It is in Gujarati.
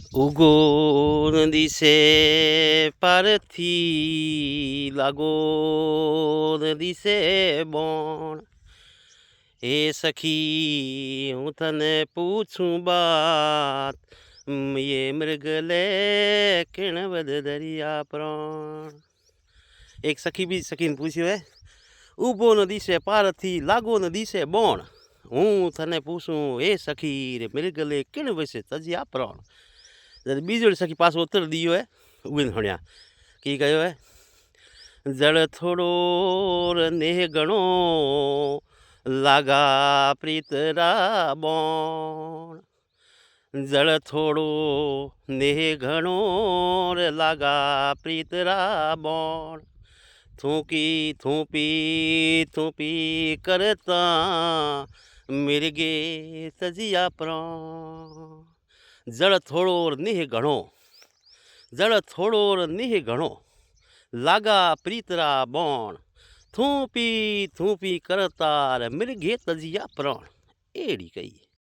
ઉગો ન દિશે પારથી લાગો ન દિશે બોણ એ સખી હું તને પૂછું બાત એ મૃગલે કિણવદ દરિયા પ્રાણ એક સખી બી સખીને પૂછ્યું હે ઊભો ન દિશે પારથી લાગો ન દિશે બોણ હું તને પૂછું એ સખી રે મૃગલે કિણ વસે તજિયા પ્રાણ બીજો સખી પાછો ઉત્તર દિયો હે ઉગીને હણ્યા કી કયો હે જળ થોડો નેહ ગણો લાગા પ્રીતરા બોણ જળ થોડો નેહ ઘણો લાગા પ્રીતરા બોણ થૂંકી થૂંપી થૂંપી કરતા મિરગે તજિયા પ્રાણ જળ થોડો નિહ ઘણો જળ થોડો નિહ ઘણો લાગા પ્રીતરા બોણ થૂંપી થૂંપી કરતા મિરગે તજિયા પ્રાણ એડી કઈ